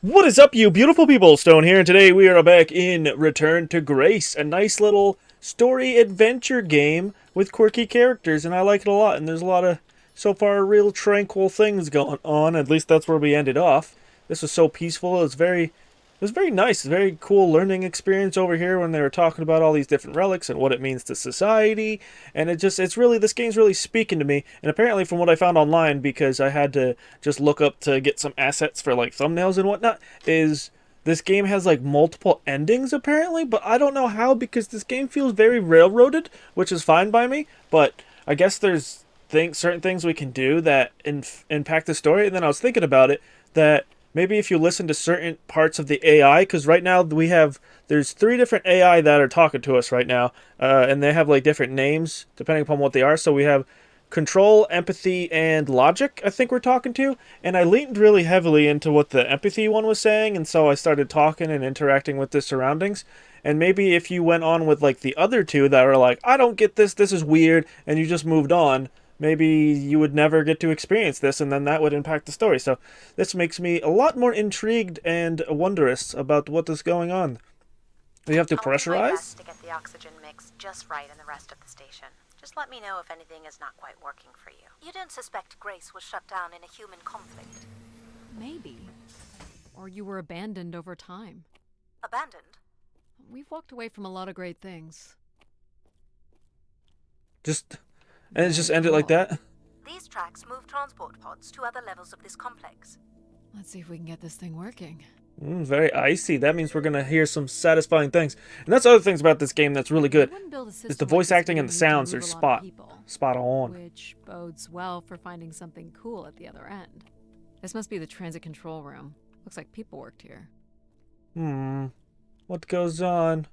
What is up, you beautiful people? Stone here, and today we are back in Return to Grace, a nice little story adventure game with quirky characters, and I like it a lot. And there's a lot of, so far, real tranquil things going on. At least that's where we ended off. This was so peaceful. It was very nice. Very cool learning experience over here when they were talking about all these different relics and what it means to society. And this game's really speaking to me. And apparently, from what I found online, because I had to just look up to get some assets for like thumbnails and whatnot, is this game has like multiple endings apparently, but I don't know how because this game feels very railroaded, which is fine by me. But I guess there's certain things we can do that impact the story. And then I was thinking about it that maybe if you listen to certain parts of the AI, because right now there's three different AI that are talking to us right now, and they have like different names depending upon what they are. So we have control, empathy, and logic, I think we're talking to. And I leaned really heavily into what the empathy one was saying, and so I started talking and interacting with the surroundings. And maybe if you went on with like the other two that are like, I don't get this, this is weird, and you just moved on, maybe you would never get to experience this, and then that would impact the story. So this makes me a lot more intrigued and wondrous about what is going on. Do you have to I'll do my pressurize? best to get the oxygen mix just right in the rest of the station. Just let me know if anything is not quite working for you. You don't suspect Grace was shut down in a human conflict? Maybe. Or you were abandoned over time. Abandoned? We've walked away from a lot of great things. Just and it's just ended like that. These tracks move transport pods to other levels of this complex. Let's see if we can get this thing working. Very icy. That means we're gonna hear some satisfying things, and that's other things about this game that's really good. You wouldn't build a Is the system voice like this acting if and the you sounds need are to move a lot of spot on. which bodes well for finding something cool at the other end. This must be the transit control room. Looks like people worked here. What goes on?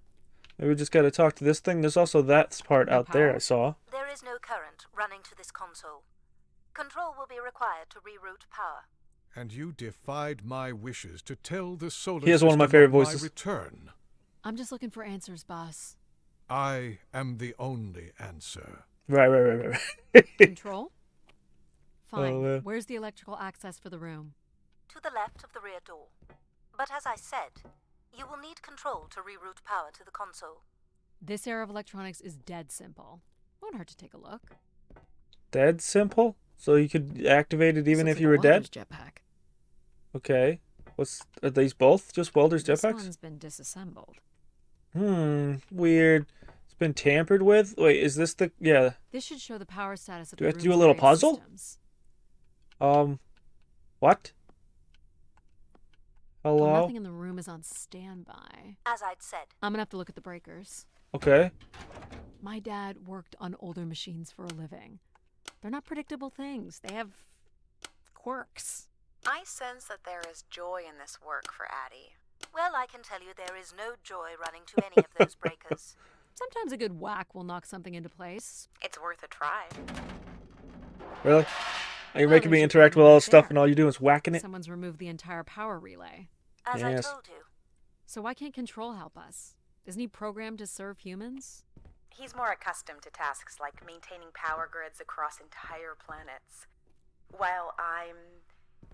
Maybe we just gotta talk to this thing. There's also that part No out there I power? saw. There is no current running to this console. Control will be required to reroute power. And you defied my wishes to tell the solar He has one of my system favorite voices. my return. I'm just looking for answers, boss. I am the only answer. Right. Control? Fine. Oh, man. Where's the electrical access for the room? To the left of the rear door. But as I said, you will need control to reroute power to the console. This era of electronics is dead simple. Won't hurt to take a look. Dead simple? So you could activate it even This if looks you like were a dead? welder's jetpack. Okay. Are these both just welder's This jetpacks? one's been disassembled. Weird. It's been tampered with? Wait, is this the... Yeah. This should show the power status of Do the we have to do a room's little various puzzle? systems. What? Well, Hello? nothing in the room is on standby. As I'd said, I'm gonna have to look at the breakers. Okay. My dad worked on older machines for a living. They're not predictable things. They have quirks. I sense that there is joy in this work for Addie. well, I can tell you there is no joy running to any of those breakers. Sometimes a good whack will knock something into place. It's worth a try. Really? You're Oh, making me there's your interact with problem all right this stuff there. and all you're doing is whacking it? Someone's removed the entire power relay. As Yes. I told you. So why can't Control help us? Isn't he programmed to serve humans? He's more accustomed to tasks like maintaining power grids across entire planets, while I'm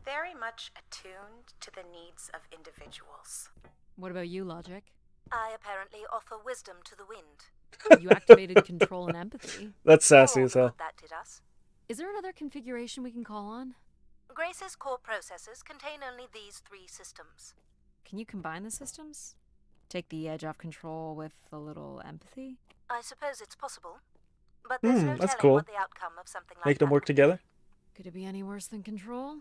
very much attuned to the needs of individuals. What about you, Logic? I apparently offer wisdom to the wind. You activated Control and Empathy. That's sassy All as the hell. good that did us. Is there another configuration we can call on? Grace's core processors contain only these three systems. Can you combine the systems? Take the edge off Control with a little empathy? I suppose it's possible, but there's no that's telling cool. what the outcome of something like Make them that work would be. together? Could it be any worse than Control?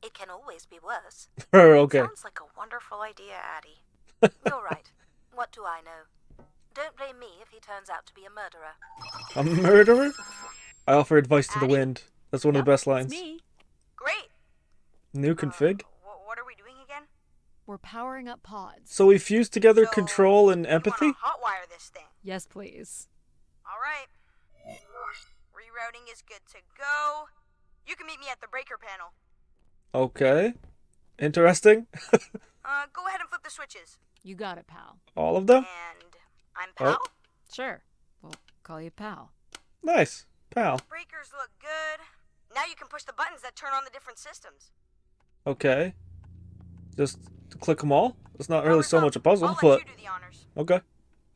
It can always be worse. Okay. Sounds like a wonderful idea, Addie. You're right. What do I know? Don't blame me if he turns out to be a murderer. A murderer? I offer advice to the Addie? wind. That's one of the best lines. It's me. Great. New config? What are we doing again? We're powering up pods. So we fused together So, control and you empathy? wanna hotwire this thing. Yes, please. All right. Rerouting is good to go. You can meet me at the breaker panel. Okay. Interesting. Go ahead and flip the switches. You got it, pal. All of them? And I'm Oh. Pal. Sure. We'll call you pal. Nice. Pal. Breakers look good. Now you can push the buttons that turn on the different systems. Okay. Just click them all. It's not really so much a puzzle, I'll let but you do the honors. okay.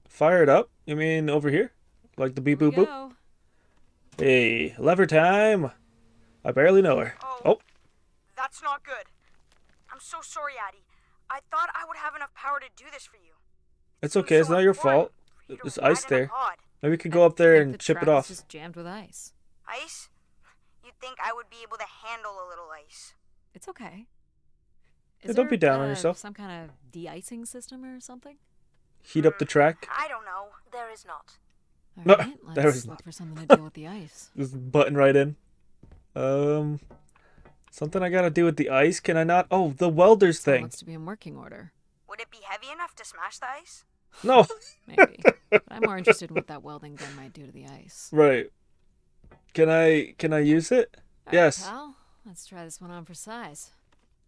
Fire it up. You mean over here? Like the beep Here we boop boop? go. Hey, lever time. I barely know her. Oh, That's not good. I'm so sorry, Addie. I thought I would have enough power to do this for you. it's okay. It's not your fault. There's ice there. Maybe we could go up there I think and the chip it track is off. just jammed with ice. Ice? You'd think I would be able to handle a little ice. It's okay. Yeah, don't be down on yourself. Some kind of de-icing system or something? Heat up the track. I don't know. There is not. All No, right, there let's is look not. for something to deal with the ice. Just button right in. Something I gotta do with the ice. Can I not? Oh, the welder's Still thing. looks to be in working order. Would it be heavy enough to smash the ice? No. Maybe. But I'm more interested in what that welding gun might do to the ice. Right. Can I use it? All right, Yes. pal. Let's try this one on for size.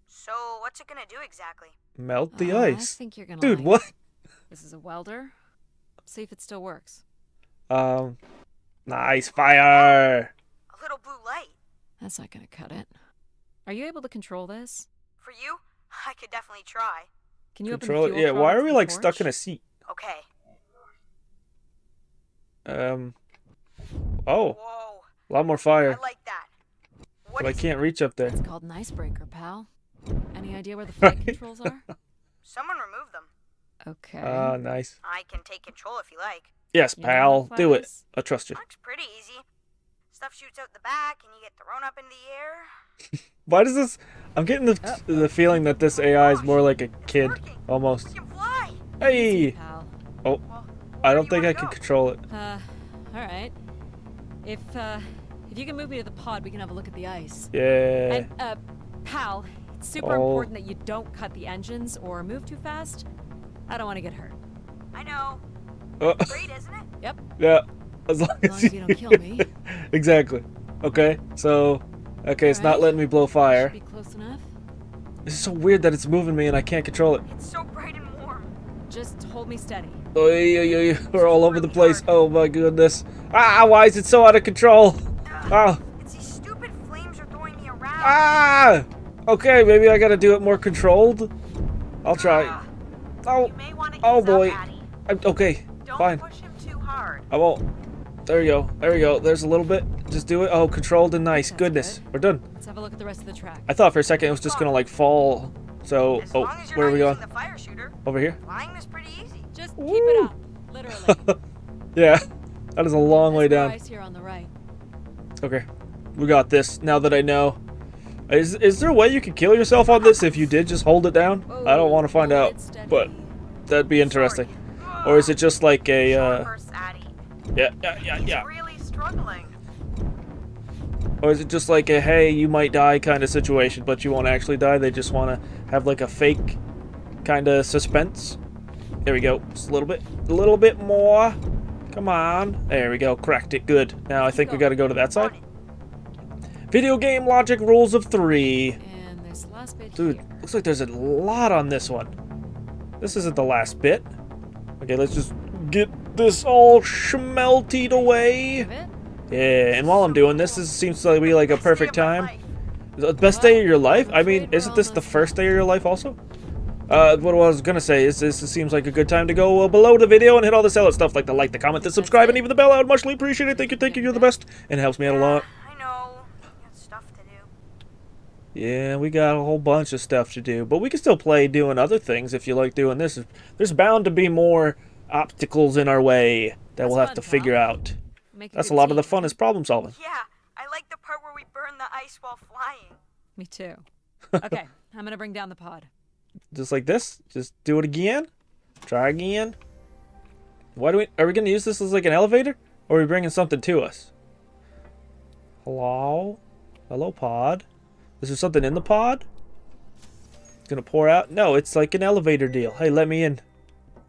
So, what's it gonna do exactly? Melt the I ice. think you're gonna Dude, like what? it. This is a welder. See if it still works. Nice fire. A little blue light. That's not gonna cut it. Are you able to control this? For you, I could definitely try. Can you Control open it. the fuel Yeah, why are product we from the like stuck in a torch? seat? Okay. Oh, Whoa. a lot more I fire. like that. What But I is it? can't reach up there. It's called an icebreaker, pal. Any idea where the flight Right. controls are? Someone remove them. Okay. Ah, nice. I can take control if you like. Yes, You know how to pal. fly Do it. this? I trust you. Looks pretty easy. Stuff shoots out the back and you get thrown up into the air. Why does this? I'm getting the feeling that this AI is more like a kid, working. almost. We can fly. Hey. Pal. Oh, Well, I where don't do think you I wanna can go? control it. All right. If you can move me to the pod, we can have a look at the ice. Yeah. And pal, it's super Oh. important that you don't cut the engines or move too fast. I don't want to get hurt. I know. Oh, Great, isn't it? Yep. yeah. As long As long as you don't kill me. Exactly. Okay. So, okay, it's not Alright. letting me blow fire. Should be close enough. This is so weird that it's moving me and I can't control it. It's so bright and warm. Just hold me steady. Oh, yeah. We're all over the place. Oh my goodness. Ah, why is it so out of control? Ah. It's these stupid flames are throwing me around. Ah. Okay, maybe I gotta do it more controlled. I'll try. Ah, Oh. You may want to Oh ease boy. up, Addie. Okay. Don't Fine. push him too hard. I won't. There you go. There you go. There's a little bit. Just do it. Oh, controlled and nice. That's Goodness. good. We're done. Let's have a look at the rest of the track. I thought for a second it was just gonna like fall. So, as oh, long as you're where are not we using going? the fire shooter, Over here? flying is pretty easy. Just keep it up. Literally. Yeah. That is a long way There's more down. ice here on the right. Okay. We got this. Now that I know. Is there a way you could kill yourself on this if you did just hold it down? I don't want to find Hold out, it steady. but that'd be interesting. Or is it just like a Short bursts, Addie. yeah. Really struggling. Or is it just like a hey, you might die kind of situation, but you won't actually die? They just want to have like a fake kind of suspense. There we go. Just a little bit more. Come on. There we go. Cracked it. Good. Now I think we got to go to that side. Video game logic rules of 3. And this last bit Dude, here. looks like there's a lot on this one. This isn't the last bit. Okay, let's just get this all schmeltied away. Give it. Yeah, and while I'm doing this, seems to be like a perfect time. The best day of your life? I mean, isn't this the first day of your life also? What I was gonna say is this seems like a good time to go below the video and hit all the solid stuff like the like, the comment, the subscribe, and even the bell. I would muchly appreciate it. Thank you, you're the best. And it helps me out a lot. I know. You got stuff to do. Yeah, we got a whole bunch of stuff to do, but we can still play doing other things if you like doing this. There's bound to be more obstacles in our way that That's we'll have fun, to pal. figure out. Make That's a good lot of the team. fun is problem solving. Yeah, I like the part where we burn the ice while flying. Me too. Okay, I'm gonna bring down the pod. Just like this. Just do it again. Try again. Are we gonna use this as like an elevator? Or are we bringing something to us? Hello? Hello, pod. Is there something in the pod? It's gonna pour out? No, it's like an elevator deal. Hey, let me in.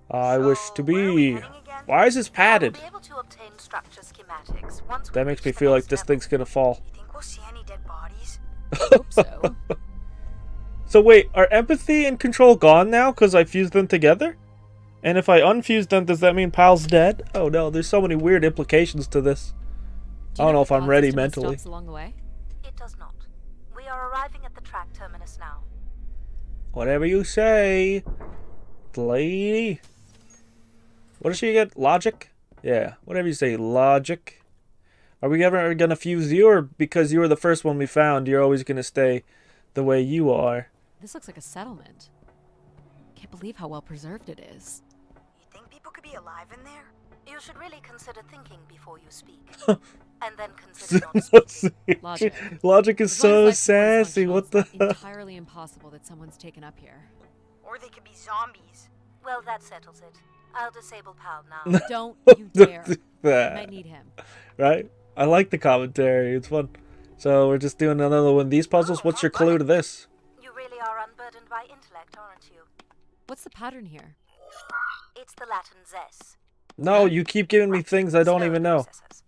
I wish to So, where are we be. heading again? Why is this padded? We'll be able to obtain structure schematics once we That makes me reach the feel like next this level. thing's gonna fall. You think we'll see any dead bodies? Hope so. So wait, are empathy and control gone now because I fused them together? And if I unfuse them, does that mean Pal's dead? Oh no, there's so many weird implications to this. I don't know if I'm ready mentally. Stops along the way. It does not. We are arriving at the track terminus now. Whatever you say, lady. What does she get? Logic? Yeah, whatever you say, logic. Are we ever gonna fuse you, or because you were the first one we found, you're always gonna stay the way you are? This looks like a settlement. Can't believe how well preserved it is. You think people could be alive in there? You should really consider thinking before you speak. And then consider not speaking. Logic. Logic is As long so as life support is sassy. functional, What it's the? not entirely impossible that someone's taken up here. Or they could be zombies. Well, that settles it. I'll disable Pal now. Don't you dare. I might need him. Right? I like the commentary. It's fun. So we're just doing another one of these puzzles. What's your clue to this? You really are unburdened by intellect, aren't you? What's the pattern here? It's the Latin zes. No, you keep giving me things I don't Slower even know. processors.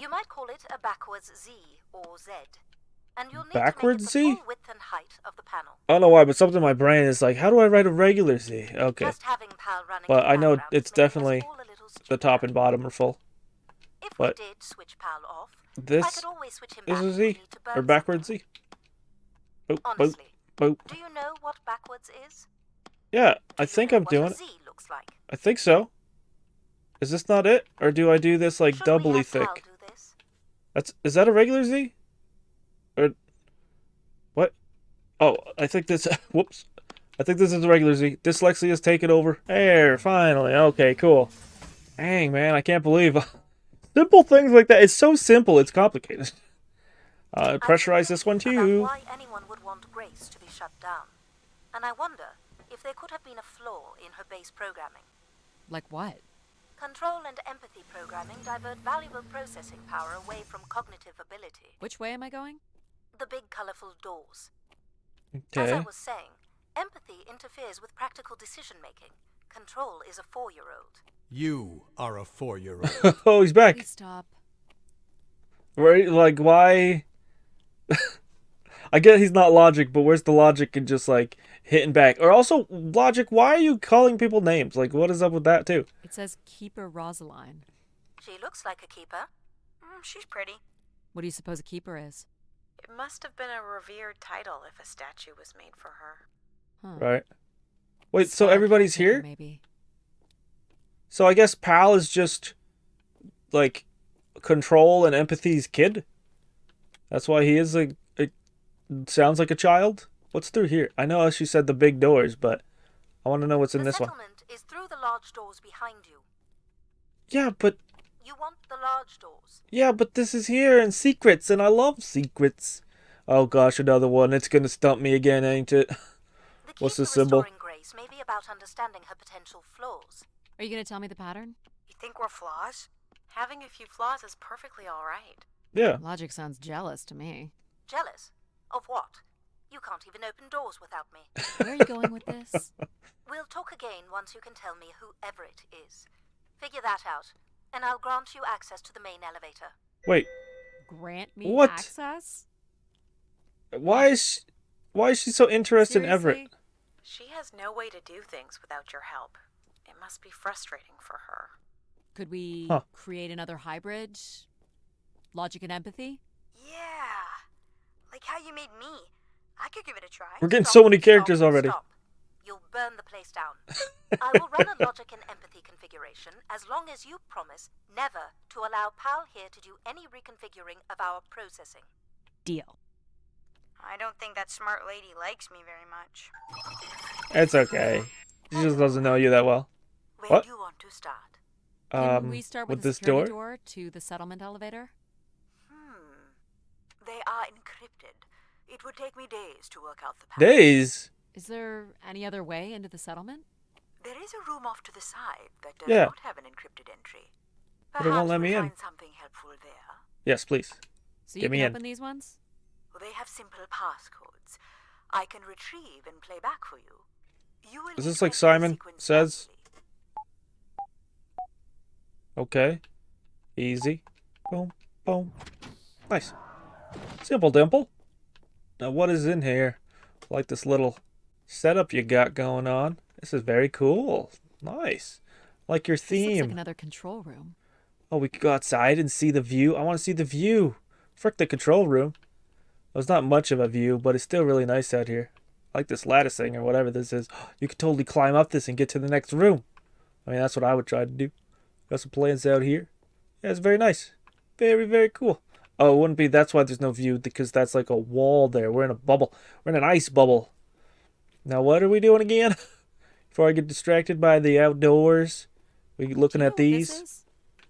You might call it a backwards Z or Z. And you'll need Backwards to make it the Z? full width and height of the panel. I don't know why, but something in my brain is like, how do I write a regular Z? Okay. Just having Pal running But in the I know background it's is making us definitely all a little the stupider. top and bottom are full. If but we did switch Pal off, I This could always switch him is back a if we Z? need to burn Or backwards Z? Boop, boop, Honestly, boop. do you know what backwards is? Yeah, Do I you think know I'm what doing a it. Z looks like? I think so. Is this not it? Or do I do this like Should we doubly have Pal thick? do this? Is that a regular Z? Or what? Oh, I think this whoops. I think this is a regular Z. Dyslexia's taken over. There, finally. Okay, cool. Dang, man, I can't believe simple things like that. It's so simple, it's complicated. Pressurize this one About too. why anyone would want Grace to be shut down. And I wonder if there could have been a flaw in her base programming. Like what? Control and empathy programming divert valuable processing power away from cognitive ability. Which way am I going? The big colorful doors. As I Okay. was saying, empathy interferes with practical decision making. Control is a 4-year-old. You are a 4-year-old. Oh, he's back. Please stop. Right? Like, why? I get he's not logic, but where's the logic in just like hitting back? Or also, logic, why are you calling people names? Like, what is up with that too? It says Keeper Rosaline. She looks like a keeper. She's pretty. What do you suppose a keeper is? It must have been a revered title if a statue was made for her. Huh. Right? Wait, so Star everybody's caretaker, here? Maybe. So I guess Pal is just like control and empathy's kid? That's why he is a sounds like a child? What's through here? I know she said the big doors, but I want to know what's in The this one. settlement is through the large doors behind you. Yeah, but You want the large doors. this is here and secrets, and I love secrets. Oh gosh, another one. It's gonna stump me again, ain't it? The key What's to the symbol? restoring Grace may be about understanding her potential flaws. Are you going to tell me the pattern? You think we're flaws? Having a few flaws is perfectly alright. Yeah. Logic sounds jealous to me. Jealous? Of what? You can't even open doors without me. Where are you going with this? We'll talk again once you can tell me whoever it is. Figure that out, and I'll grant you access to the main elevator. Wait, Grant me What? access? why is she so interested in Everett? Seriously? She has no way to do things without your help. It must be frustrating for her. Could we Huh. create another hybrid? Logic and empathy? Yeah. Like how you made me. I could give it a try. We're getting so many characters already. Stop. You'll burn the place down. I will run a logic and empathy configuration as long as you promise never to allow Pal here to do any reconfiguring of our processing. Deal. I don't think that smart lady likes me very much. It's okay. She just doesn't know you that well. Where What? do you want to start? Can we start with, the this security door? door to the settlement elevator? They are encrypted. It would take me days to work out the pattern. Days. Is there any other way into the settlement? There is a room off to the side that does Yeah. not have an encrypted entry. But it won't let me we'll in. find something helpful there. Yes, please. So Get you me can in. open these ones? Well, they have simple passcodes. I can retrieve and play back for you. You will Is need this to like enter the Simon sequence says? manually. Okay. Easy. Boom, boom. Nice. Simple dimple. Now what is in here? Like this little setup you got going on. This is very cool. Nice. Like your This looks like theme. another control room. Oh, we could go outside and see the view. I want to see the view. Frick the control room. Well, it's not much of a view, but it's still really nice out here. like this lattice thing or whatever this is. You could totally climb up this and get to the next room. I mean, that's what I would try to do. Got some plants out here. Yeah, it's very nice. Very, very cool. Oh, it wouldn't be. That's why there's no view, because that's like a wall there. We're in a bubble. We're in an ice bubble. Now, what are we doing again? Before I get distracted by the outdoors, we looking at these.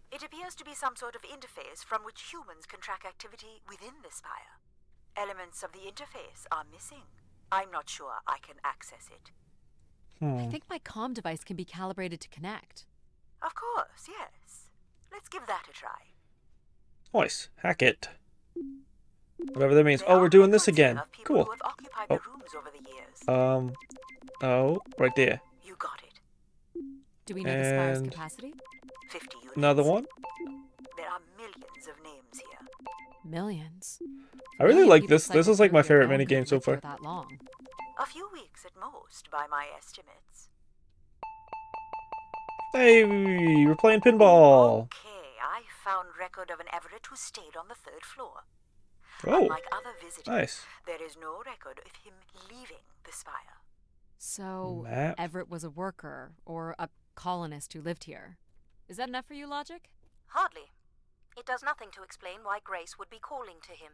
It appears to be some sort of interface from which humans can track activity within the spire. Elements of the interface are missing. I'm not sure I can access it. I think my comm device can be calibrated to connect. Of course, yes. Let's give that a try. Nice. Hack it. Whatever that means. There Oh, are we're doing this records here again. of people Cool. who have occupied the rooms over the years. Oh, right there. You got it. Do we know the spire's And- capacity? 50 units. Another one? There are millions of names here. Millions. I really Million like people this. This is like my cycle through favorite here. No one minigame could so live far. here that long. A few weeks at most, by my estimates. Hey, we're playing pinball. Okay, I found record of an Everett who stayed on the 3rd floor. Oh, Unlike other visitors, nice. there is no record of him leaving the spire. So, Map. Everett was a worker or a colonist who lived here. Is that enough for you, Logic? Hardly. It does nothing to explain why Grace would be calling to him.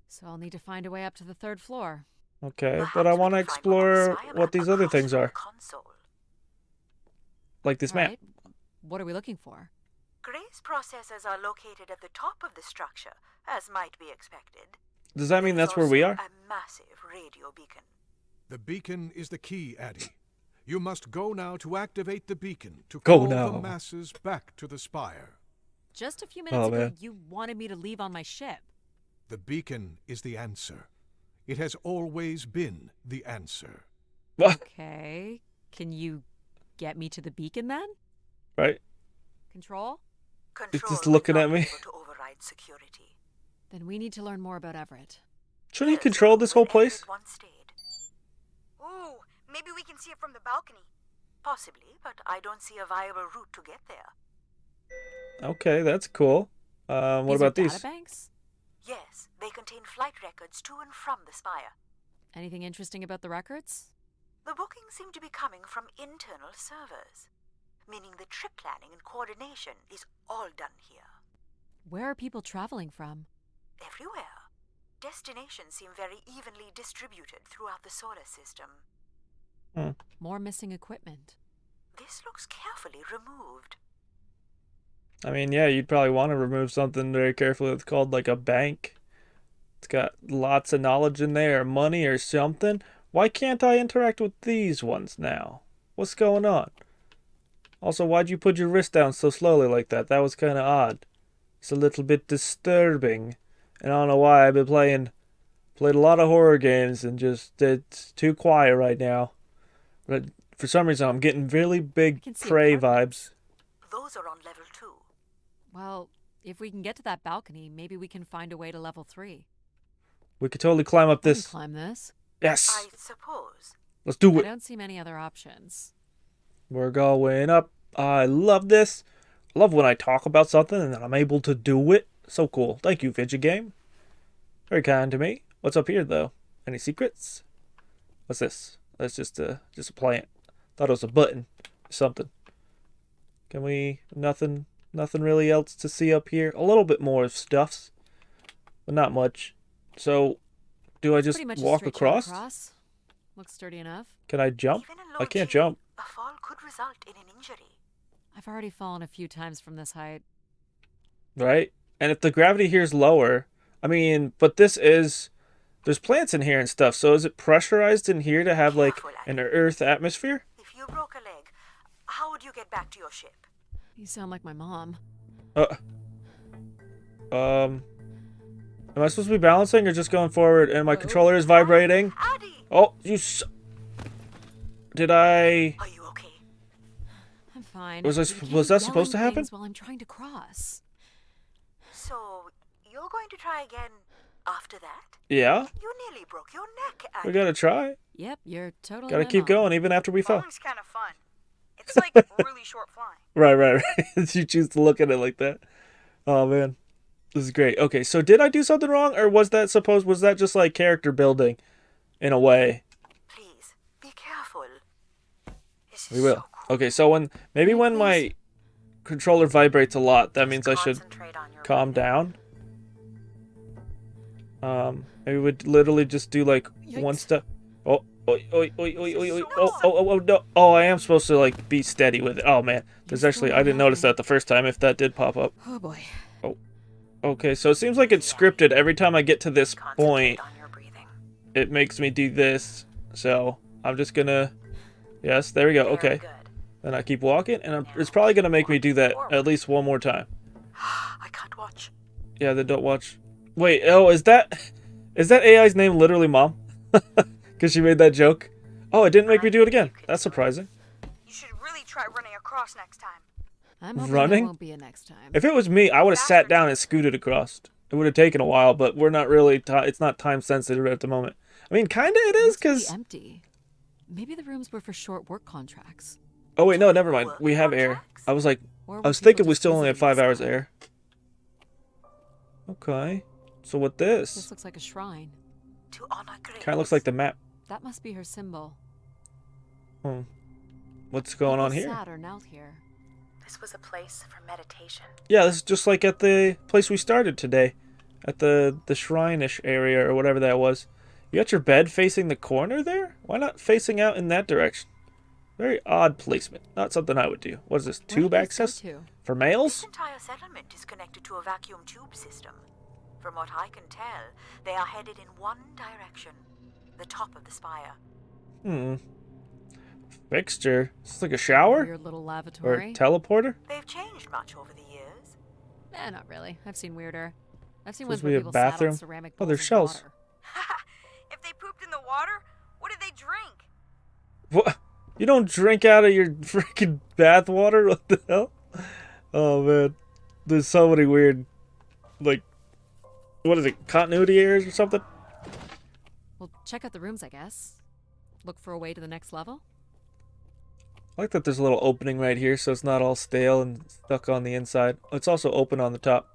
So I'll need to find a way up to the 3rd floor. Okay, Perhaps but I we want to can find one on the explore spire what map these other across things from the are. console. Like this map. Right. What are we looking for? Grace processors are located at the top of the structure, as might be expected. Does that mean There is that's where we also are? A massive radio beacon. The beacon is the key, Addie. You must go now to activate the beacon to Go call now. the masses back to the spire. Just a few minutes ago, man. you wanted me to leave on my ship. The beacon is the answer. It has always been the answer. Okay. Can you get me to the beacon then? Right? Control? Control just would looking not at be me. able to override security. Then we need to learn more about Everett. Shouldn't he Yes, control this whole where place? Everett once stayed. Ooh, maybe we can see it from the balcony. Possibly, but I don't see a viable route to get there. Okay, that's cool. What These are about these? databanks? Yes, they contain flight records to and from the spire. Anything interesting about the records? The bookings seem to be coming from internal servers, meaning the trip planning and coordination is all done here. Where are people traveling from? Everywhere. Destinations seem very evenly distributed throughout the solar system. More missing equipment. This looks carefully removed. I mean, yeah, you'd probably want to remove something very carefully. It's called like a bank. It's got lots of knowledge in there, or money or something. Why can't I interact with these ones now? What's going on? Also, why'd you put your wrist down so slowly like that? That was kind of odd. It's a little bit disturbing. And I don't know why. I've been played a lot of horror games and just it's too quiet right now. But for some reason, I'm getting really big can see Prey apartments. vibes. Those are on level 2. Well, if we can get to that balcony, maybe we can find a way to level 3. We could totally climb up We can this. climb this. Yes, I suppose. let's do I it. don't see many other options. We're going up. I love this. I love when I talk about something and then I'm able to do it. So cool. Thank you, Fidget Game. Very kind to me. What's up here, though? Any secrets? What's this? That's just a plant. Thought it was a button. Something. Can we... Nothing really else to see up here. A little bit more stuffs. But not much. So, do I just Pretty much a walk straight shot across? Looks sturdy enough. Can I jump? Even in I low can't G, jump. a fall could result in an injury. I've already fallen a few times from this height. Right? And if the gravity here is lower, I mean, but this is, there's plants in here and stuff, so is it pressurized in here to have like Careful, an Annie. Earth atmosphere? If you broke a leg, how would you get back to your ship? You sound like my mom. Am I supposed to be balancing or just going forward and my controller is vibrating? Addie! Oh, did I... Oh, Are you okay? I'm fine. Was I You sup- can't was be that supposed to yelling happen? things while I'm trying to cross. So, you're going to try again after that? Yeah? You nearly broke your neck, Addie. We gotta try. Yep, you're totally Gotta my keep mom. going even after we fell. Falling's kind of fun. It's like really short flying. Right. You choose to look at it like that. Oh, man. This is great. Okay, so did I do something wrong or was that just like character building in a way? Please, We will. Okay, so when my controller vibrates a lot, that means I should Concentrate on your calm breathing. down. Maybe we'd literally just do like one Yikes. step. Oh, oh, no. Oh, I am supposed to like be steady with it. Oh man, there's You're actually still I didn't notice helping. that the first time if that did pop up. Oh boy. Okay, so it seems like it's scripted. Every time I get to this point, Concentrate on your breathing. it makes me do this. So I'm just gonna. Yes, there we go. Very Okay, good. then I keep walking, and it's probably gonna make me do that at least one more time. I can't watch. Yeah, then don't watch. Wait, oh, is that AI's name literally Mom? Because she made that joke. Oh, it didn't make me do it again. That's surprising. You should really try running across next time. I'm hoping Running? there won't be a next time. If it was me, I would have sat down and scooted across. It would have taken a while, but we're not really. It's not time sensitive at the moment. I mean, kinda it is, Looks pretty cause. empty. Maybe the rooms were for short work contracts. Oh wait, no, never mind. We have air. I was like, Or I were was people thinking we just still only have visiting 5 hours this of time? air. Okay. So what This this? looks like a shrine. To honor Grace. Kind of looks like the map. That must be her symbol. What's going on People here? sat or knelt here. This was a place for meditation. Yeah, this is just like at the place we started today, at the shrine-ish area or whatever that was. You got your bed facing the corner there? Why not facing out in that direction? Very odd placement. Not something I would do. What is this? Where Tube did these go access to? for This males? entire settlement is connected to a vacuum tube system. From what I can tell, they are headed in one direction. The top of the spire. Fixture. Is this like a shower Weird little or a lavatory. teleporter? They've changed much over the years. Not really. I've seen weirder. I've seen Supposed ones to be where a people sat bathroom? on ceramic Oh, there's bowls of shells. water. If they pooped in the water, what did they drink? What? You don't drink out of your freaking bath water? What the hell? Oh man, there's so many weird, like, what is it? Continuity errors or something? Well, check out the rooms, I guess. Look for a way to the next level. I like that there's a little opening right here, so it's not all stale and stuck on the inside. It's also open on the top.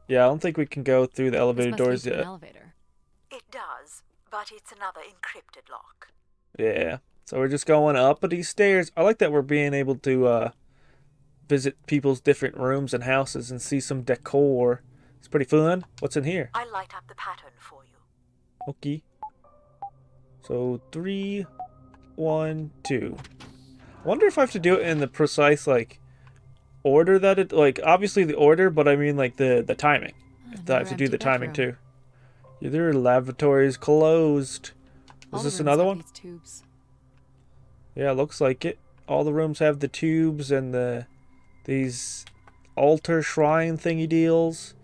Yeah, I don't think we can go through the This elevator must lead doors to an yet. elevator. It does, but it's another encrypted lock. Yeah, so we're just going up these stairs. I like that we're being able to visit people's different rooms and houses and see some decor. It's pretty fun. What's in here? I light up the pattern for you. Okay. So 3, 1, 2. I wonder if I have to do it in the precise like order that it like obviously the order, but I mean like the timing. If I have to do the timing too. Either lavatory is closed. Is this another one? These tubes. Yeah, looks like it. All the rooms have the tubes and these altar shrine thingy deals.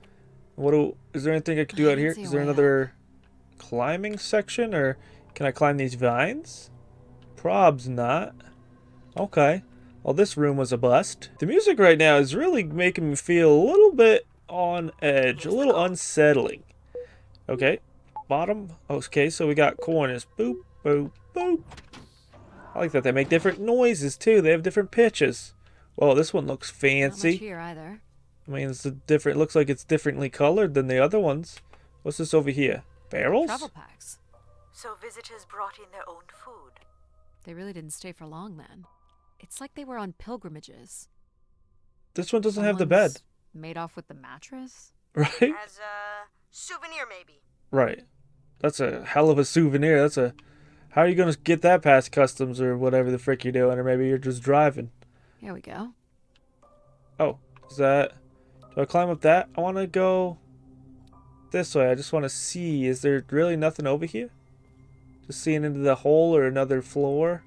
Is there anything I could do I out don't here? see a Is there way another climbing section or can I climb these vines? Probs not. Okay. Well, this room was a bust. The music right now is really making me feel a little bit on edge, a little unsettling. Okay. Bottom. Okay, so we got corners. Boop, boop, boop. I like that they make different noises too. They have different pitches. Well, this one looks Not fancy. much here either. I mean, it's a different. It looks like it's differently colored than the other ones. What's this over here? Barrels? Travel packs. So visitors brought in their own food. They really didn't stay for long then. It's like they were on pilgrimages. This one doesn't have the bed, Someone's made off with the mattress? right? As a souvenir, maybe. Right. That's a hell of a souvenir. How are you gonna get that past customs or whatever the frick you're doing, or maybe you're just driving? Here we go. Oh, is that? Do I climb up that? I want to go this way. I just want to see. Is there really nothing over here? Just seeing into the hole or another floor?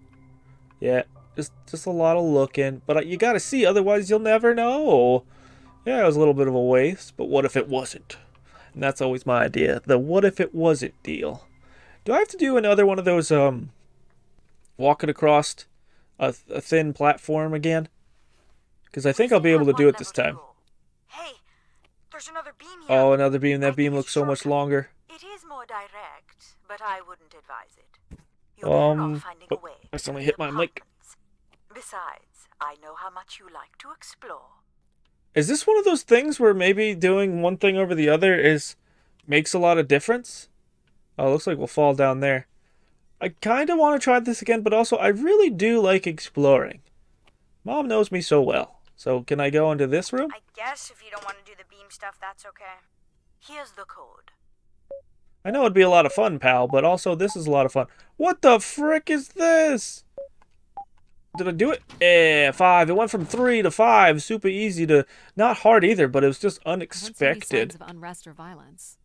Yeah, just a lot of looking. But you gotta see, otherwise you'll never know. Yeah, it was a little bit of a waste, but what if it wasn't? And that's always my idea. The what if it wasn't deal. Do I have to do another one of those walking across a thin platform again? Because I think I'll be able to do it this time. Hey, there's another beam here. Oh, another beam. I That beam think looks it's so much shorter. longer. It is more direct, but I wouldn't advise it. You're better off finding a oh, way. I accidentally hit my mic. Compartments. Besides, I know how much you like to explore. Is this one of those things where maybe doing one thing over the other makes a lot of difference? Oh, it looks like we'll fall down there. I kind of want to try this again, but also I really do like exploring. Mom knows me so well. So can I go into this room? I guess if you don't want to do the beam stuff, that's okay. Here's the code. I know it'd be a lot of fun, pal, but also this is a lot of fun. What the frick is this? Did I do it? Yeah, 5. It went from 3 to 5. Super easy to... Not hard either, but it was just I don't see any unexpected. signs of unrest or violence.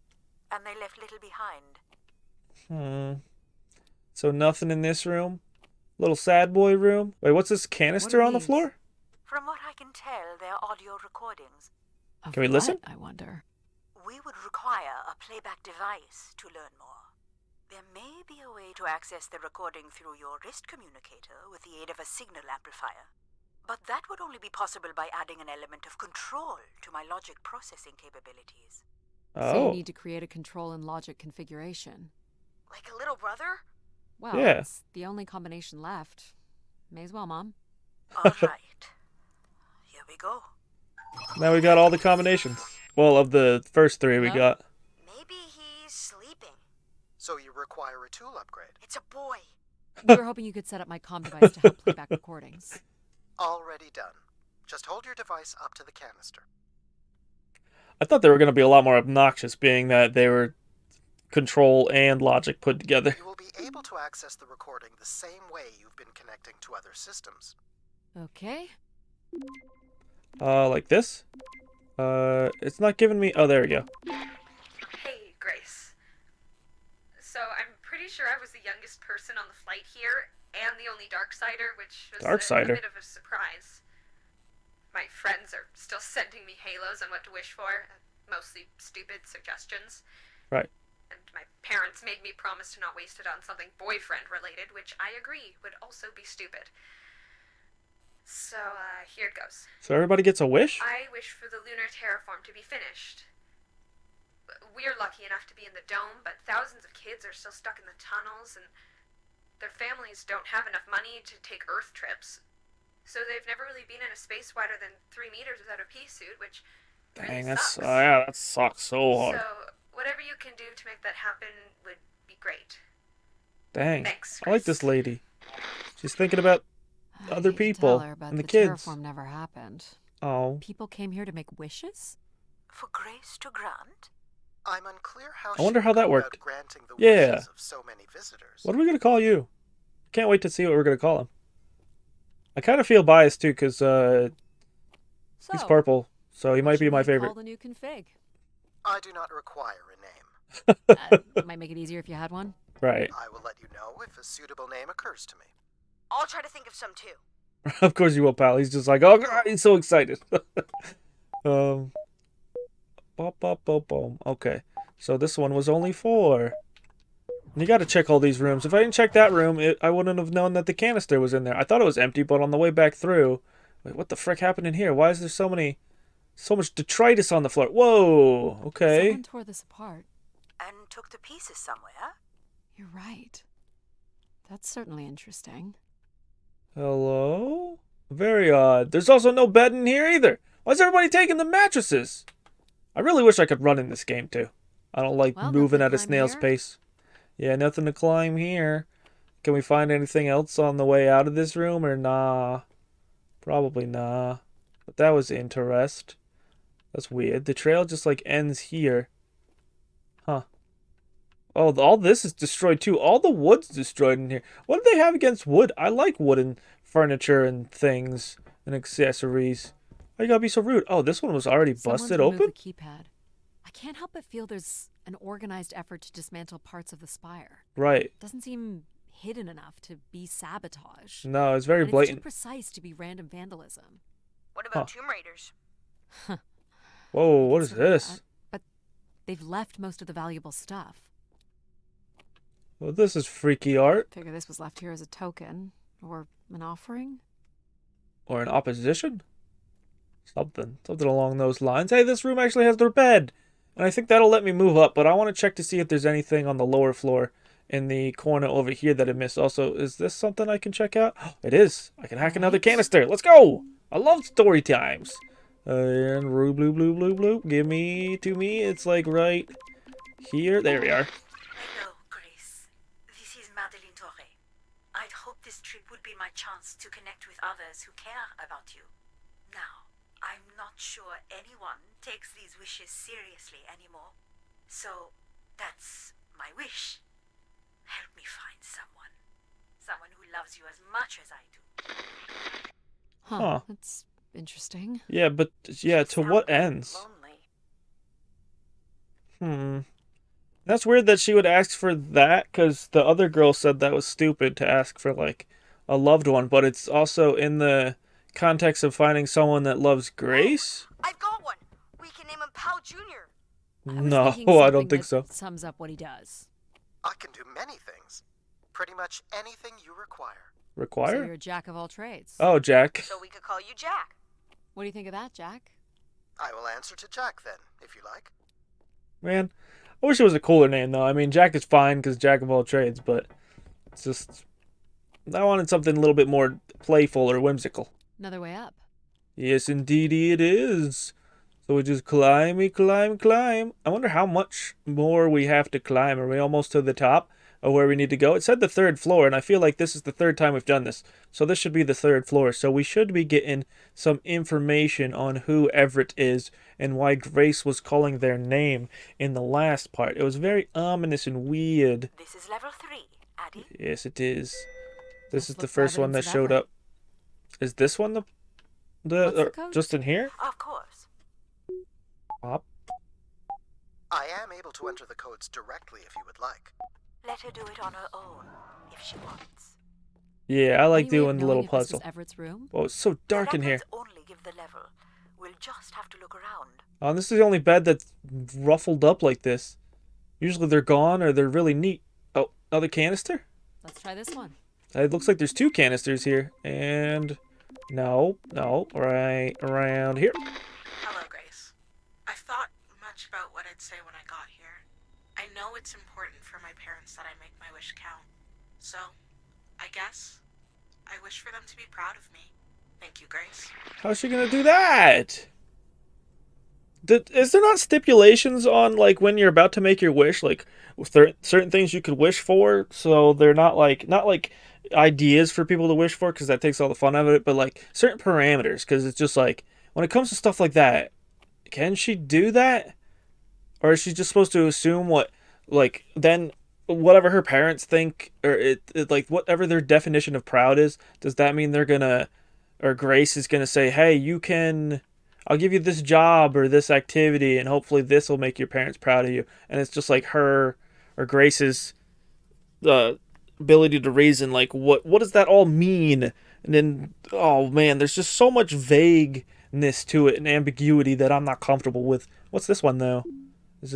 And they left little behind. So nothing in this room? Little sad boy room? Wait, what's this canister on the these? floor? From what I can tell, they're audio recordings. Of Can we listen? what, I wonder. We would require a playback device to learn more. There may be a way to access the recording through your wrist communicator with the aid of a signal amplifier. But that would only be possible by adding an element of control to my logic processing capabilities. So you Oh, need to create a control and logic configuration. Like a little brother? Well, Yeah. it's the only combination left. May as well, Mom. All right. Here we go. now we got all the combinations. Well, of the first 3 we Huh? got. Maybe he's sleeping. So you require a tool upgrade. It's a boy. We were hoping you could set up my comm device to help play back recordings. Already done. Just hold your device up to the canister. I thought they were going to be a lot more obnoxious, being that they were control and logic put together. You will be able to access the recording the same way you've been connecting to other systems. Okay. Like this? It's not giving me... Oh, there we go. Hey, Grace. So I'm pretty sure I was the youngest person on the flight here, and the only Darksider, which was Darksider? a bit of a surprise. My friends are still sending me halos on what to wish for, mostly stupid suggestions. Right. And my parents made me promise to not waste it on something boyfriend-related, which I agree would also be stupid. So, here it goes. So everybody gets a wish? I wish for the lunar terraform to be finished. We're lucky enough to be in the dome, but thousands of kids are still stuck in the tunnels, and their families don't have enough money to take Earth trips. So they've never really been in a space wider than 3 meters without a pea suit, which really Dang, that's... sucks. yeah, that sucks so hard. So whatever you can do to make that happen would be great. Dang. Thanks, I like this Grace. lady. She's thinking about I other hate to people tell her, but and the the kids. terraform never happened. Oh. People came here to make wishes? For Grace to grant? I'm unclear how I wonder she how would that go worked. about granting the Yeah. wishes of so many visitors. What are we going to call you? Can't wait to see what we're going to call him. I kind of feel biased, too, because So, he's purple. So he what might be should my we favorite. call the new config? I do not require a name. Might make it easier if you had one. Right. I will let you know if a suitable name occurs to me. I'll try to think of some too. Of course you will, pal. He's just like, oh, God, he's so excited. Bop, bop, bop, boom. Okay. So this one was only 4. And you got to check all these rooms. If I didn't check that room, I wouldn't have known that the canister was in there. I thought it was empty, but on the way back through... Wait, what the frick happened in here? Why is there so much detritus on the floor? Whoa, okay. Someone tore this apart. And took the pieces somewhere? You're right. That's certainly interesting. Hello? Very odd. There's also no bed in here either. Why is everybody taking the mattresses? I really wish I could run in this game too. I don't like Well, moving nothing at to a climb snail's here? pace. Yeah, nothing to climb here. Can we find anything else on the way out of this room or nah? Probably nah. But that was interest. That's weird. The trail just like ends here. Huh. Oh, all this is destroyed too. All the wood's destroyed in here. What do they have against wood? I like wooden furniture and things and accessories. Why you gotta be so rude? Oh, this one was already Someone's busted removed open? the keypad. I can't help but feel there's an organized effort to dismantle parts of the spire. Right. Doesn't seem hidden enough to be sabotage. No, it's very And it's too blatant. precise to be random vandalism. What about Tomb Raiders? Whoa, what is Consider this? that, but they've left most of the valuable stuff. Well, this is freaky art. Figure this was left here as a token. Or an offering? Or an opposition? Something along those lines. Hey, this room actually has their bed. And I think that'll let me move up, but I want to check to see if there's anything on the lower floor in the corner over here that I missed. Also, is this something I can check out? It is. I can hack another Right. canister. Let's go! I love story times. And blue, blue, blue, blue, blue. Give me to me. It's like right here. There we are. Hello, Grace. This is Madeline Torres. my chance to connect with others who care about you. Now, I'm not sure anyone takes these wishes seriously anymore. So, that's my wish. Help me find someone. Someone who loves you as much as I do. Huh. That's interesting. Yeah, but yeah, to what ends? Lonely. That's weird that she would ask for that, because the other girl said that was stupid to ask for, like, a loved one, but it's also in the context of finding someone that loves Grace? I've got one. We can name him Pal Junior. No, Thinking I don't something think that so. Sums up what he does. I can do many things. Pretty much anything you require. So Require? you're a jack of all trades. Oh, Jack. So we could call you Jack. What do you think of that, Jack? I will answer to Jack then, if you like. Man, I wish it was a cooler name, though. I mean, Jack is fine because Jack of all trades, but it's just... I wanted something a little bit more playful or whimsical. Another way up. Yes, indeedy it is. So we just climb. I wonder how much more we have to climb. Are we almost to the top of where we need to go? It said the 3rd floor, and I feel like this is the 3rd time we've done this. So this should be the 3rd floor. So we should be getting some information on who Everett is and why Grace was calling their name in the last part. It was very ominous and weird. This is level 3, Addie. Yes, it is. This is the Let's look first for one that evidence of showed Everett. up. Is this one What's the code? just in here? Of course. Pop. I am able to enter the codes directly if you would like. Let her do it on her own, if she wants. Yeah, I like Any way of doing the knowing little if this was puzzle. Everett's room? Oh, it's so dark in here. Records only give the level. We'll just have to look around. Oh, this is the only bed that's ruffled up like this. Usually they're gone or they're really neat. Oh, another canister? Let's try this one. It looks like there's 2 canisters here. And no, right around here. Hello, Grace. I've thought much about what I'd say when I got here. I know it's important for my parents that I make my wish count. So, I guess I wish for them to be proud of me. Thank you, Grace. How's she gonna do that? Is there not stipulations on, like, when you're about to make your wish? Like, certain things you could wish for, so they're not like ideas for people to wish for, because that takes all the fun out of it, but, like, certain parameters, because it's just, like, when it comes to stuff like that, can she do that? Or is she just supposed to assume what, like, then whatever her parents think, or it like, whatever their definition of proud is, does that mean they're gonna, or Grace is gonna say, hey, I'll give you this job or this activity, and hopefully this will make your parents proud of you. And it's just like her or Grace's ability to reason, like, what does that all mean? And then, oh man, there's just so much vagueness to it and ambiguity that I'm not comfortable with. What's this one, though? Is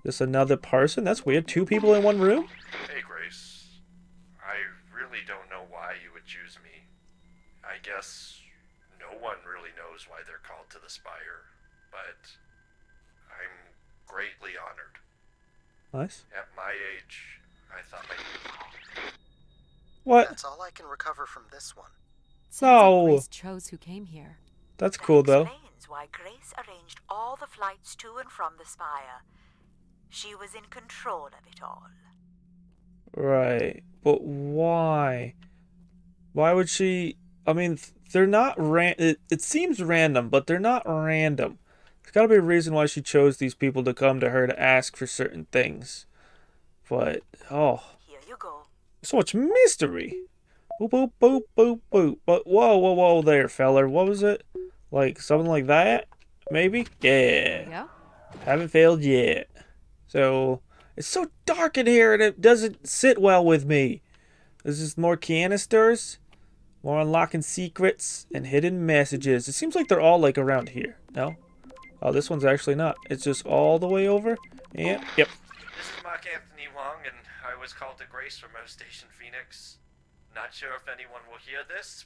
this another person? That's weird. 2 people in one room? Hey, Grace. I really don't know why you would choose me. I guess no one really knows why they're called to the Spire, but I'm greatly honored. Nice. At my age, I thought What? That's all I can recover from this one. Sounds No. like Grace chose who came here. That's cool, though. That explains why Grace arranged all the flights to and from the Spire. She was in control of it all. Right. But why? Why would she... I mean, they're not it seems random, but they're not random. There's got to be a reason why she chose these people to come to her to ask for certain things. But, oh, Here you go. so much mystery. Boop, boop, boop, boop, boop. But whoa there, feller. What was it? Like, something like that? Maybe? Yeah. Yeah? Haven't failed yet. So, it's so dark in here and it doesn't sit well with me. There's just more canisters, more unlocking secrets, and hidden messages. It seems like they're all, like, around here. No? Oh, this one's actually not. It's just all the way over? Yeah. Yep. This is Mark Anthony Wong, and I was called to Grace from our station Phoenix. Not sure if anyone will hear this,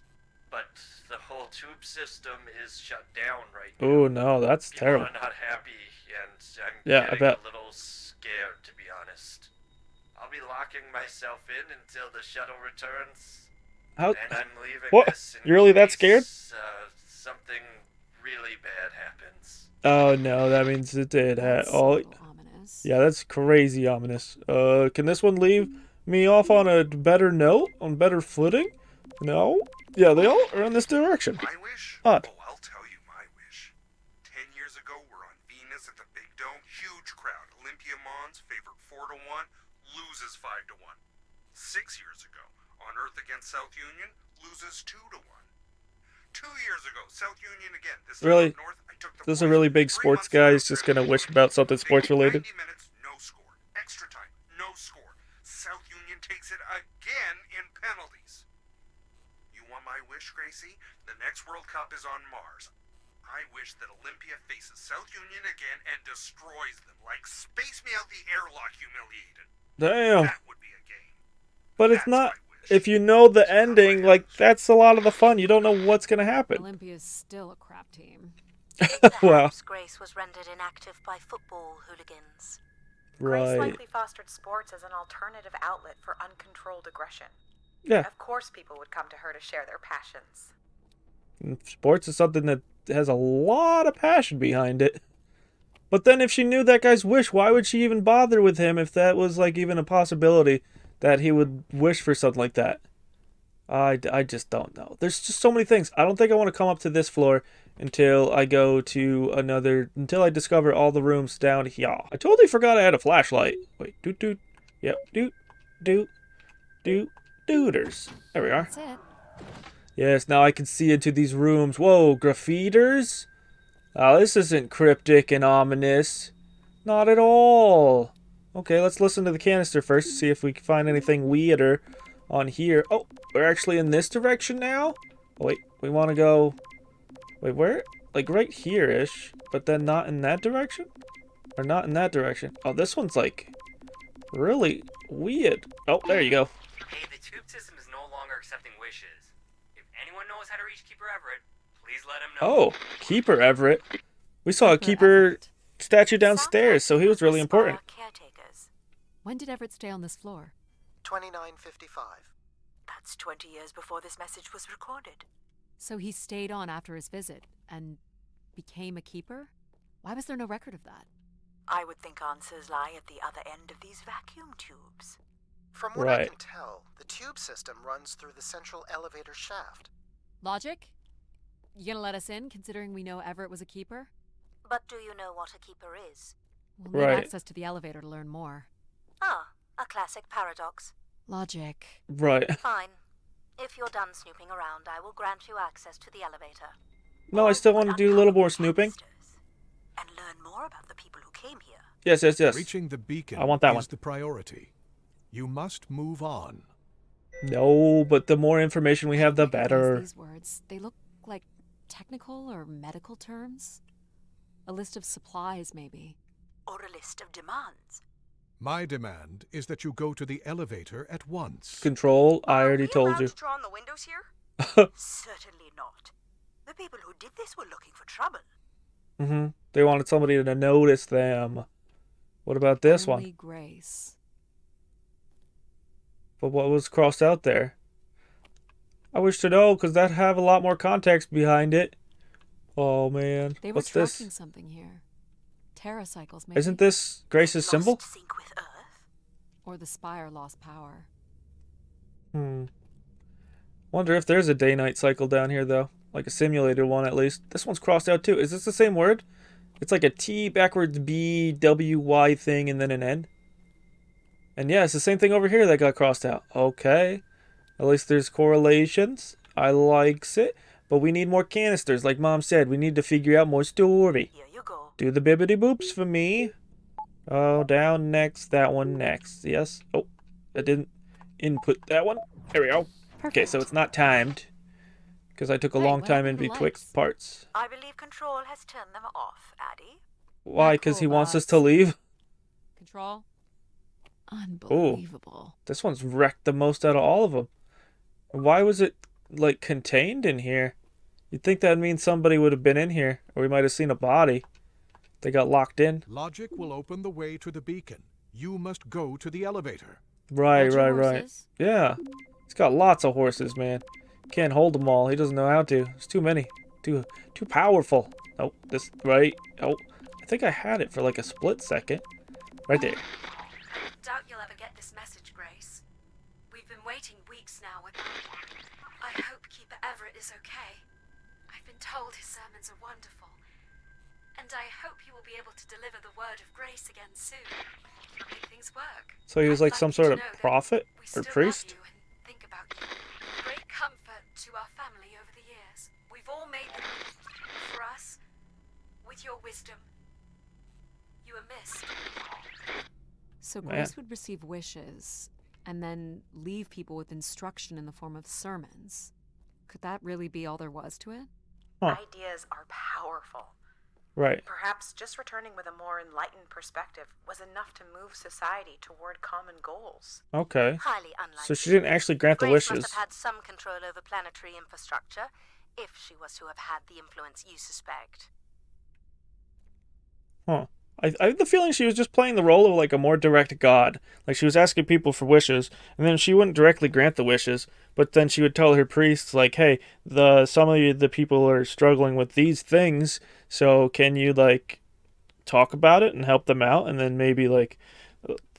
but the whole tube system is shut down right now. Oh, no, that's People terrible. are not happy, and I'm Yeah, I getting bet. a little scared, to be honest. I'll be locking myself in until the shuttle returns, How? and I'm leaving What? this in You're really that case, scared? Something really bad happens. Oh, no, that means it did. That's a Oh, little ominous. yeah, that's crazy ominous. Can this one leave me off on a better note? On better footing? No? Yeah, they all are in this direction. My wish? Odd. Oh, I'll tell you my wish. 10 years ago, we're on Venus at the Big Dome. Huge crowd. Olympia Mons favored 4 to 1, loses 5 to 1. 6 years ago, on Earth against South Union, loses 2 to 1. 2 years ago, South Union again. This time Really? up north, I took the This is a boys. really big 3 sports months guy. later, He's just gonna wish they about something go sports related. 90 minutes, no score. Extra time, no score. South Union takes it again in penalties. You want my wish, Gracie? The next World Cup is on Mars. I wish that Olympia faces South Union again and destroys them, like Space Me Out the Airlock humiliated. Damn. That would be a game. But it's That's not. my wish. If you know the ending, like, that's a lot of the fun. You don't know what's gonna happen. Olympia's still a crap team. Wow. Perhaps Grace was rendered inactive by football hooligans. Grace Right. likely fostered sports as an alternative outlet for uncontrolled aggression. Yeah. Of course, people would come to her to share their passions. Sports is something that has a lot of passion behind it. But then if she knew that guy's wish, why would she even bother with him if that was like even a possibility that he would wish for something like that? I just don't know. There's just so many things. I don't think I want to come up to this floor until I go to until I discover all the rooms down here. I totally forgot I had a flashlight. Wait, doot. Yep, dooters. There we are. That's it. Yes, now I can see into these rooms. Whoa, graffiters? Oh, this isn't cryptic and ominous. Not at all. Okay, let's listen to the canister first to see if we can find anything weirder on here. Oh, we're actually in this direction now? Oh, wait, we want to go... Wait, where? Like right here-ish, but then not in that direction? Or not in that direction. Oh, this one's like really weird. Oh, there you go. Hey, the tube system is no longer accepting wishes. If anyone knows how to reach Keeper Everett, please let him know. Oh, Keeper Everett. We saw a Keeper statue downstairs, so he was really important. Caretakers. When did Everett stay on this floor? 2955. That's 20 years before this message was recorded. So he stayed on after his visit and became a keeper? Why was there no record of that? I would think answers lie at the other end of these vacuum tubes. From what I Right. can tell, the tube system runs through the central elevator shaft. Logic? You gonna let us in, considering we know Everett was a keeper? But do you know what a keeper is? We'll need Right. access to the elevator to learn more. Ah, a classic paradox. Logic. Right. Fine. If you're done snooping around, I will grant you access to the elevator. No, I still want to do a little more snooping. And learn more about the people who came here. Yes. Reaching the beacon I want that is one. the priority. You must move on. No, but the more information we have, the better. These words, they look like technical or medical terms. A list of supplies, maybe. Or a list of demands. My demand is that you go to the elevator at once. Control, I already Are we told allowed you. to draw on the windows here? Certainly not. The people who did this were looking for trouble. They wanted somebody to notice them. What about this Only one? Grace. But what was crossed out there? I wish to know, because that'd have a lot more context behind it. Oh, man. They were What's tracking this? something here. Terracycles, maybe. Isn't this Grace's Lost symbol? sync with Earth? Or the spire lost power. Wonder if there's a day-night cycle down here, though. Like a simulated one, at least. This one's crossed out, too. Is this the same word? It's like a T backwards B, W, Y thing, and then an N. And yeah, it's the same thing over here that got crossed out. Okay. At least there's correlations. I likes it. But we need more canisters. Like Mom said, we need to figure out more story. Here you go. Do the bibbity boops for me. Oh, down next. That one next. Yes. Oh, I didn't input that one. There we go. Okay, so it's not timed. Because I took a Hey, long what time in happened to the betwixt lights? parts. I believe Control has turned them off, Addie. Why? Not Because he cool, wants us boss. to leave? Control? Unbelievable. This one's wrecked the most out of all of them. Why was it, like, contained in here? You'd think that means somebody would have been in here. Or we might have seen a body. They got locked in. Logic will open the way to the beacon. You must go to the elevator. Right. Hold your horses. Yeah. He's got lots of horses, man. Can't hold them all. He doesn't know how to. It's too many. Too powerful. Oh, this, right. Oh, I think I had it for like a split second. Right there. Doubt you'll ever get this message, Grace. We've been waiting weeks now. I is okay. I've been told his sermons are wonderful, and I hope he will be able to deliver the word of grace again soon. Make things work. So he was like some sort of prophet or priest? Think about you. Great comfort to our family over the years. We've all made them for us. With your wisdom, you are missed. So Grace would receive wishes and then leave people with instruction in the form of sermons. Could that really be all there was to it? Huh. Ideas are powerful. Right. Perhaps just returning with a more enlightened perspective was enough to move society toward common goals. Okay. Highly unlikely. So she didn't actually grant the Grace wishes. must have had some control over planetary infrastructure, if she was to have had the influence you suspect. Huh. I have the feeling she was just playing the role of like a more direct god. Like she was asking people for wishes, and then she wouldn't directly grant the wishes, but then she would tell her priests like, "Hey, some of the people are struggling with these things, so can you like talk about it and help them out, and then maybe like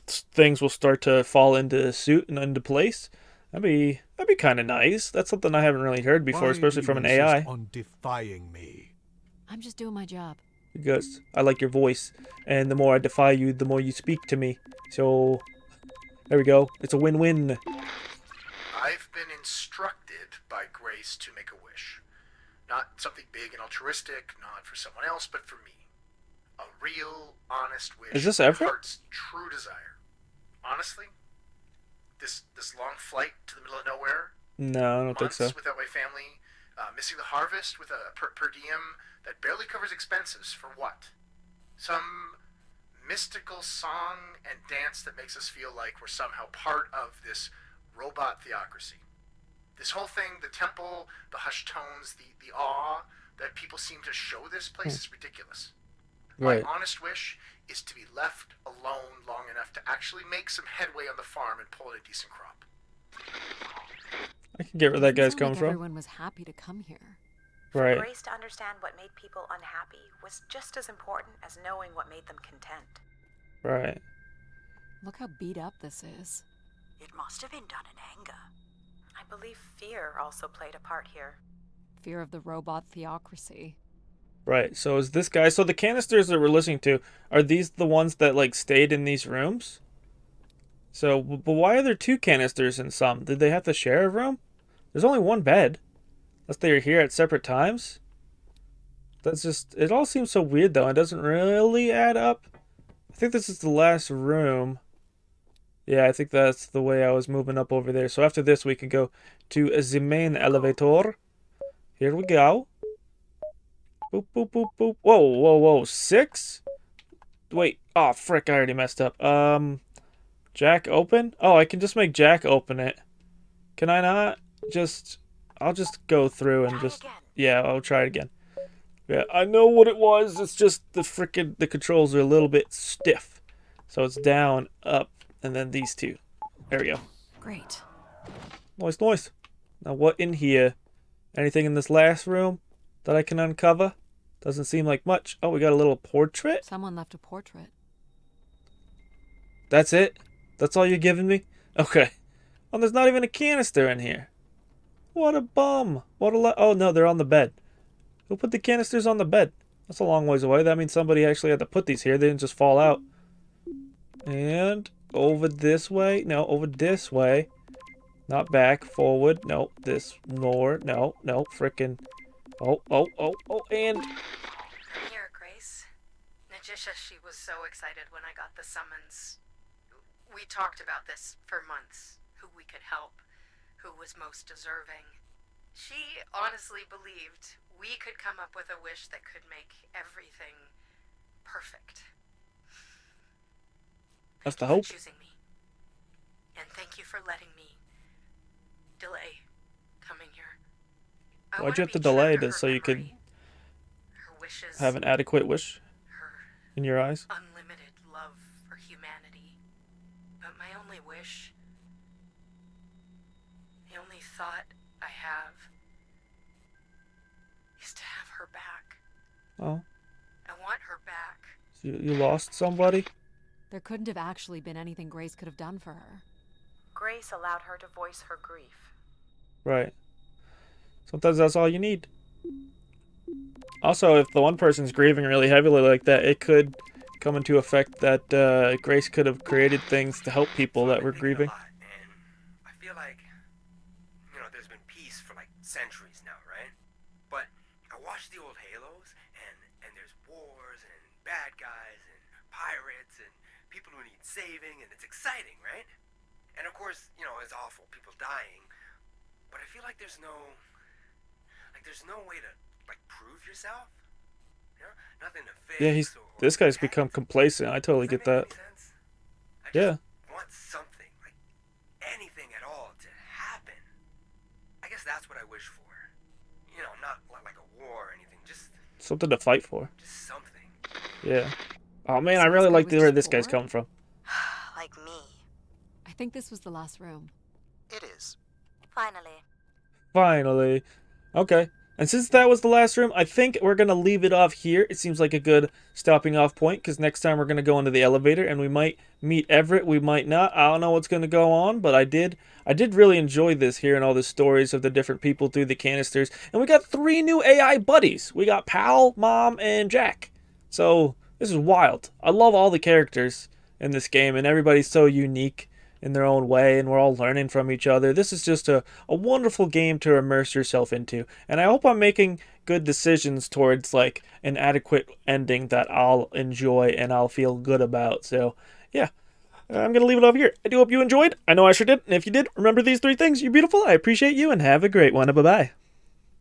things will start to fall into suit and into place." That'd be kind of nice. That's something I haven't really heard before, Why especially do from you an insist AI. on defying me? I'm just doing my job. Because I like your voice, and the more I defy you, the more you speak to me. So, there we go. It's a win-win. I've been instructed by Grace to make a wish. Not something big and altruistic, not for someone else, but for me. A real, honest wish. Is this my Everett? heart's true desire. Honestly, this long flight to the middle of nowhere, No, I don't think so. months without my family, missing the harvest with a per diem that barely covers expenses for what? Some mystical song and dance that makes us feel like we're somehow part of this robot theocracy. This whole thing, the temple, the hushed tones, the awe that people seem to show this place is ridiculous. Right. My honest wish is to be left alone long enough to actually make some headway on the farm and pull in a decent crop. I can get where that guy's Sounds coming like from. everyone was happy to come here. For Right. Grace to understand what made people unhappy was just as important as knowing what made them content. Right. Look how beat up this is. It must have been done in anger. I believe fear also played a part here. Fear of the robot theocracy. Right. So is this guy? So the canisters that we're listening to, are these the ones that like stayed in these rooms? So, but why are there two canisters in some? Did they have to share a room? There's only one bed. Unless they are here at separate times. That's just, it all seems so weird though. It doesn't really add up. I think this is the last room. Yeah, I think that's the way I was moving up over there. So after this, we can go to the main elevator. Here we go. Boop, boop, boop, boop. Whoa, whoa, whoa. 6? Wait. Oh, frick. I already messed up. Jack open? Oh, I can just make Jack open it. Can I not? I'll just go through and just... Yeah, I'll try it again. Yeah, I know what it was. It's just the controls are a little bit stiff. So it's down, up, and then these two. There we go. Great. Nice, nice. Now what in here? Anything in this last room that I can uncover? Doesn't seem like much. Oh, we got a little portrait? Someone left a portrait. That's it? That's all you're giving me? Okay. Oh, there's not even a canister in here. What a bum. Oh, no, they're on the bed. Who put the canisters on the bed? That's a long ways away. That means somebody actually had to put these here. They didn't just fall out. And over this way. No, over this way. Not back, forward. No, this more. No, frickin'. Oh, and... Here, Grace. Najisha, she was so excited when I got the summons. We talked about this for months. Who we could help. Who was most deserving. She honestly believed we could come up with a wish that could make everything perfect. That's the Thank you hope. for choosing me. And thank you for letting me delay coming here. Why'd you have to delay this so you could have an adequate wish in your eyes? Unlimited love for humanity. But my only wish, the only thought I have, is to have her back. Oh. I want her back. So you lost somebody? There couldn't have actually been anything Grace could have done for her. Grace allowed her to voice her grief. Right. Sometimes that's all you need. Also, if the one person's grieving really heavily like that, it could come into effect that Grace could have created things to help people that were grieving. And I feel like, there's been peace for like centuries now, right? But I watch the old Halos, and there's wars and bad guys and pirates and people who need saving, and it's exciting, right? And of course, it's awful, people dying. But I feel like there's no way to prove yourself. Nothing to fix. Yeah, this guy's become complacent. I totally get that. Yeah. Want something, anything at all to happen. I guess that's what I wish for. Not like a war or anything, just something to fight for. Just something. Yeah. Oh man, I really like where this guy's coming from. Like me. I think this was the last room. It is. Finally. Okay. And since that was the last room, I think we're going to leave it off here. It seems like a good stopping off point, because next time we're going to go into the elevator, and we might meet Everett, we might not. I don't know what's going to go on, but I did really enjoy this, hearing all the stories of the different people through the canisters. And we got 3 new AI buddies. We got Pal, Mom, and Jack. So this is wild. I love all the characters in this game, and everybody's so unique in their own way, and we're all learning from each other. This is just a wonderful game to immerse yourself into, and I hope I'm making good decisions towards an adequate ending that I'll enjoy and I'll feel good about. So yeah, I'm gonna leave it off here. I do hope you enjoyed. I know I sure did, and if you did, remember these 3 things. You're beautiful, I appreciate you, and have a great one. Bye bye.